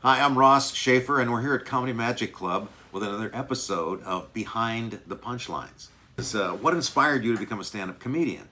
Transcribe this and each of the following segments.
Hi, I'm Ross Shafer, and we're here at Comedy Magic Club with another episode of Behind the Punchlines. What inspired you to become a stand up comedian?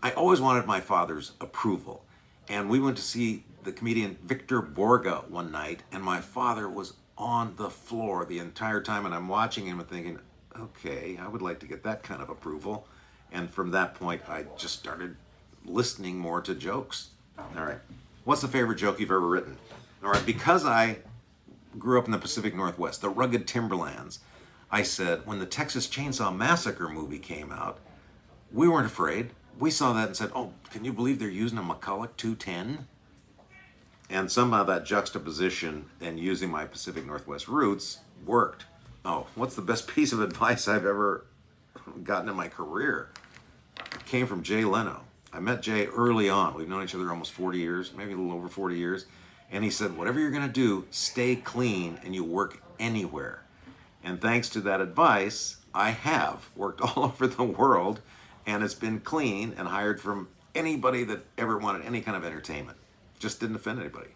I always wanted my father's approval, and we went to see the comedian Victor Borga one night, and my father was on the floor the entire time, and I'm watching him and thinking, okay, I would like to get that kind of approval. And from that point, I just started listening more to jokes. All right. What's the favorite joke you've ever written? All right. Because I grew up in the Pacific Northwest, the rugged timberlands, I said, when the Texas Chainsaw Massacre movie came out, we weren't afraid. We saw that and said, oh, can you believe they're using a McCulloch 210? And somehow that juxtaposition and using my Pacific Northwest roots worked. Oh, what's the best piece of advice I've ever gotten in my career? It came from Jay Leno. I met Jay early on. We've known each other almost 40 years, maybe a little over 40 years. And he said, whatever you're going to do, stay clean and you work anywhere. And thanks to that advice, I have worked all over the world, and it's been clean and hired from anybody that ever wanted any kind of entertainment. Just didn't offend anybody.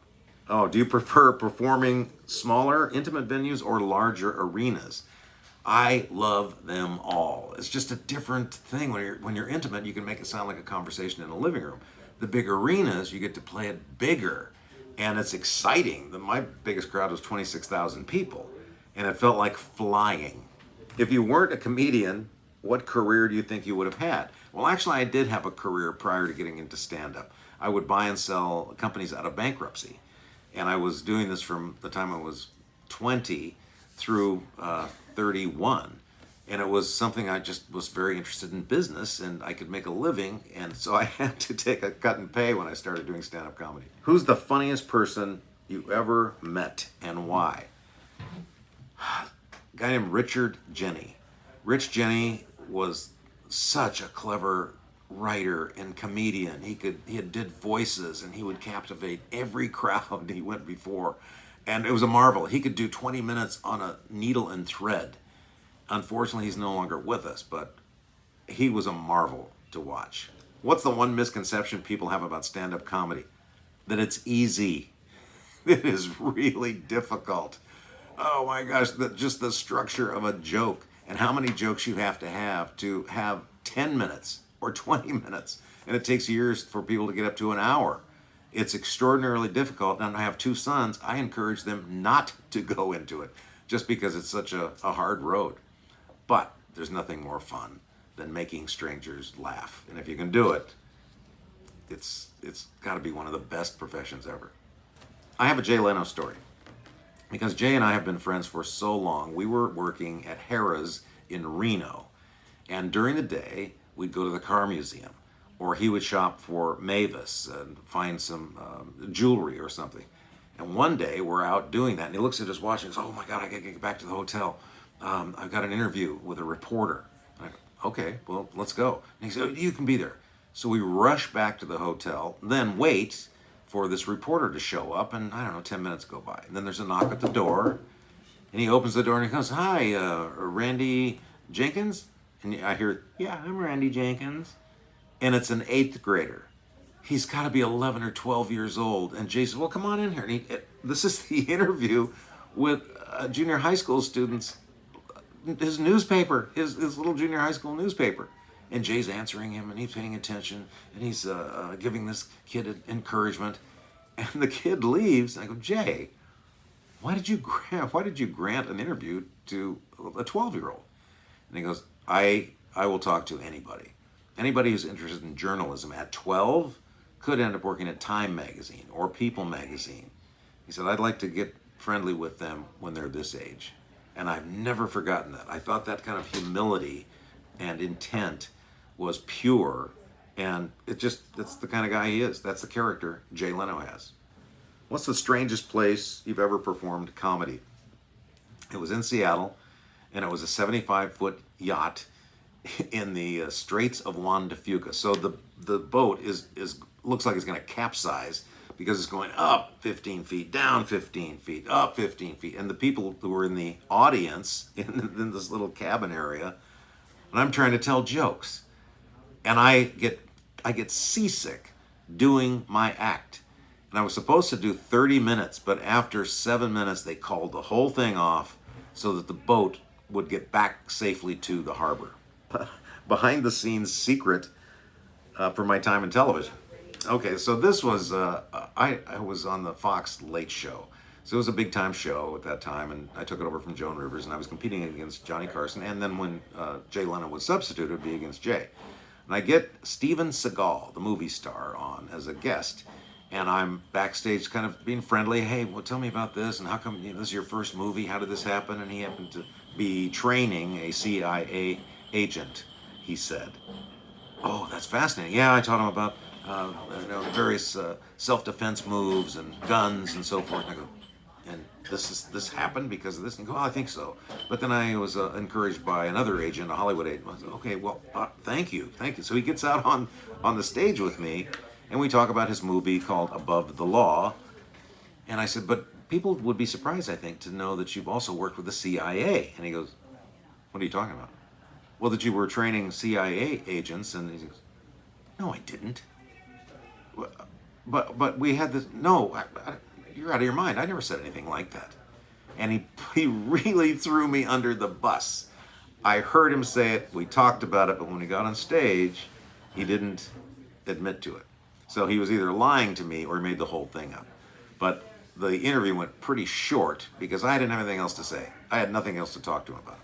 Oh, do you prefer performing smaller, intimate venues or larger arenas? I love them all. It's just a different thing. When you're intimate, you can make it sound like a conversation in a living room. The big arenas, you get to play it bigger, and it's exciting. My biggest crowd was 26,000 people, and it felt like flying. If you weren't a comedian, what career do you think you would have had? Well, actually, I did have a career prior to getting into stand-up. I would buy and sell companies out of bankruptcy, and I was doing this from the time I was 20 through 31. And it was something I just was very interested in business, and I could make a living, and so I had to take a cut in pay when I started doing stand-up comedy. Who's the funniest person you ever met, and why? A guy named Richard Jenny. Rich Jenny was such a clever writer and comedian. He did voices, and he would captivate every crowd he went before. And it was a marvel. He could do 20 minutes on a needle and thread. Unfortunately, he's no longer with us, but he was a marvel to watch. What's the one misconception people have about stand-up comedy? That it's easy. It is really difficult. Oh my gosh, just the structure of a joke and how many jokes you have to have 10 minutes or 20 minutes. And it takes years for people to get up to an hour. It's extraordinarily difficult. And I have two sons. I encourage them not to go into it just because it's such a hard road. But there's nothing more fun than making strangers laugh. And if you can do it, it's got to be one of the best professions ever. I have a Jay Leno story. Because Jay and I have been friends for so long, we were working at Harrah's in Reno. And during the day, we'd go to the car museum, or he would shop for Mavis and find some jewelry or something. And one day, we're out doing that, and he looks at his watch and says, oh my God, I gotta get back to the hotel. I've got an interview with a reporter. And I go, okay, well, let's go. And he said, you can be there. So we rush back to the hotel, then wait for this reporter to show up, and I don't know, 10 minutes go by. And then there's a knock at the door, and he opens the door and he goes, hi, Randy Jenkins? And I hear, yeah, I'm Randy Jenkins. And it's an 8th grader. He's got to be 11 or 12 years old. And Jay says, well, come on in here. And this is the interview with junior high school students, his newspaper, his little junior high school newspaper. And Jay's answering him, and he's paying attention, and he's giving this kid encouragement. And the kid leaves, and I go, Jay, why did you grant an interview to a 12-year-old? And he goes, I will talk to anybody. Anybody who's interested in journalism at 12 could end up working at Time magazine or People magazine. He said, I'd like to get friendly with them when they're this age. And I've never forgotten that. I thought that kind of humility and intent was pure, and that's the kind of guy he is. That's the character Jay Leno has. What's the strangest place you've ever performed comedy? It was in Seattle, and it was a 75-foot yacht in the Straits of Juan de Fuca. So the boat looks like it's going to capsize because it's going up 15 feet, down 15 feet, up 15 feet. And the people who were in the audience in this little cabin area, and I'm trying to tell jokes. And I get seasick doing my act. And I was supposed to do 30 minutes, but after 7 minutes, they called the whole thing off so that the boat would get back safely to the harbor. Behind the scenes secret for my time in television. Okay, so this was, I was on the Fox Late Show. So it was a big time show at that time, and I took it over from Joan Rivers, and I was competing against Johnny Carson, and then when Jay Leno was substituted, it would be against Jay. And I get Steven Seagal, the movie star, on as a guest, and I'm backstage kind of being friendly. Hey, well, tell me about this, and how come this is your first movie? How did this happen? And he happened to be training a CIA agent, he said. Oh, that's fascinating. Yeah, I taught him about various self-defense moves and guns and so forth. And I go, and this happened because of this? And he goes, oh, I think so. But then I was encouraged by another agent, a Hollywood agent. I said, okay, well, thank you. So he gets out on the stage with me, and we talk about his movie called Above the Law. And I said, but people would be surprised, I think, to know that you've also worked with the CIA. And he goes, what are you talking about? Well, that you were training CIA agents. And he goes, no, I didn't. But we had this, no, you're out of your mind. I never said anything like that. And he really threw me under the bus. I heard him say it, we talked about it, but when he got on stage, he didn't admit to it. So he was either lying to me or he made the whole thing up. But the interview went pretty short because I didn't have anything else to say. I had nothing else to talk to him about.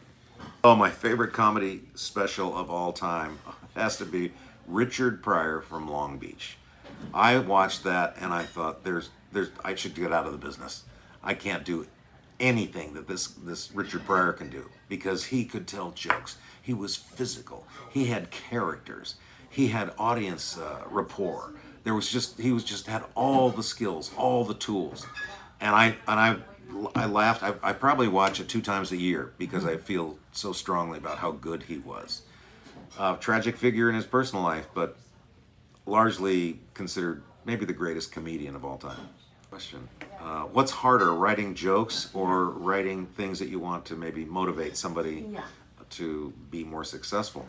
Oh, my favorite comedy special of all time has to be Richard Pryor from Long Beach. I watched that and I thought, I should get out of the business. I can't do anything that this Richard Pryor can do because he could tell jokes. He was physical. He had characters. He had audience rapport. He had all the skills, all the tools, and I laughed. I probably watch it 2 times a year because I feel so strongly about how good he was. Tragic figure in his personal life, but largely considered maybe the greatest comedian of all time. Question. What's harder, writing jokes or writing things that you want to maybe motivate somebody to be more successful?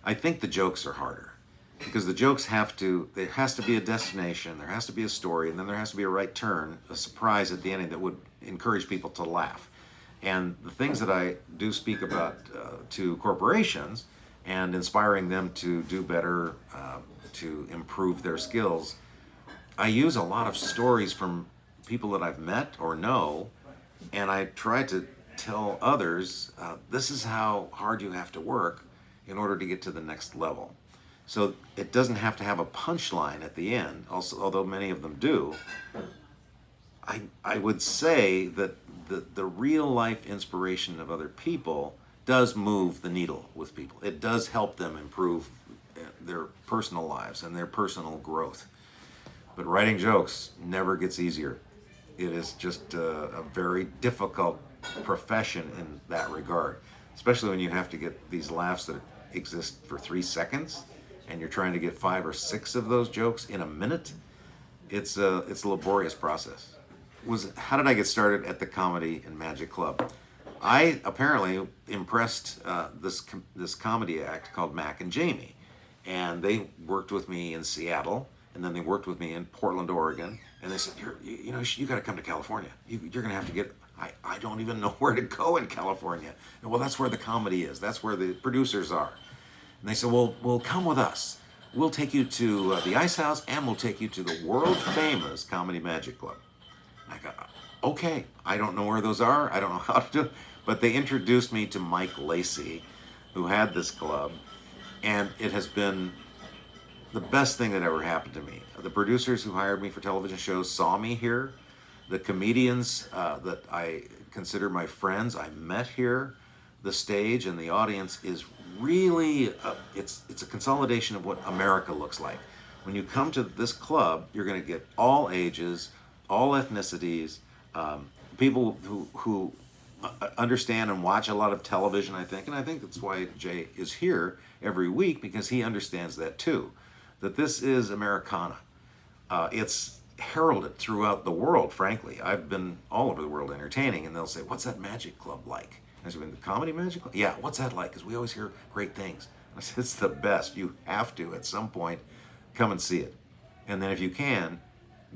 I think the jokes are harder because the jokes there has to be a destination, there has to be a story, and then there has to be a right turn, a surprise at the ending that would encourage people to laugh. And the things that I do speak about to corporations and inspiring them to do better, to improve their skills, I use a lot of stories from people that I've met or know, and I try to tell others, this is how hard you have to work in order to get to the next level. So it doesn't have to have a punchline at the end, also, although many of them do. I would say that the real life inspiration of other people does move the needle with people. It does help them improve their personal lives and their personal growth. But writing jokes never gets easier. It is just a very difficult profession in that regard, especially when you have to get these laughs that exist for 3 seconds and you're trying to get 5 or 6 of those jokes in a minute. It's a laborious process. How did I get started at the Comedy and Magic Club? I apparently impressed this comedy act called Mac and Jamie, and they worked with me in Seattle, and then they worked with me in Portland, Oregon, and they said, you got to come to California. You're going to have to get. I don't even know where to go in California. And, well, that's where the comedy is. That's where the producers are. And they said, well, come with us. We'll take you to the Ice House, and we'll take you to the world famous Comedy Magic Club. I go, okay, I don't know where those are. I don't know how to do it. But they introduced me to Mike Lacey, who had this club, and it has been the best thing that ever happened to me. The producers who hired me for television shows saw me here. The comedians that I consider my friends, I met here. The stage and the audience is really, it's a consolidation of what America looks like. When you come to this club, you're going to get all ages, all ethnicities, people who understand and watch a lot of television, I think. And I think that's why Jay is here every week, because he understands that too, that this is Americana. It's heralded throughout the world, frankly. I've been all over the world entertaining, and they'll say, what's that magic club like? I said, the Comedy Magic Club? Yeah, what's that like? Because we always hear great things. I said, it's the best. You have to, at some point, come and see it. And then if you can,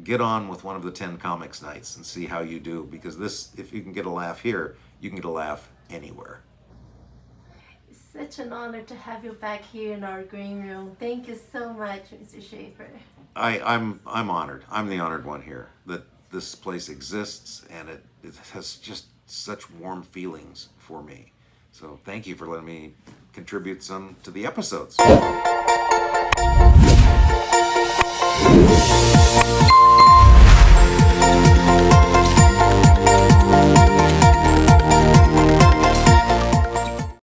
get on with one of the 10 comics nights and see how you do, because this, if you can get a laugh here, you can get a laugh anywhere. It's such an honor to have you back here in our green room. Thank you so much, Mr. Shafer. I'm honored. I'm the honored one here that this place exists, and it has just such warm feelings for me. So thank you for letting me contribute some to the episodes.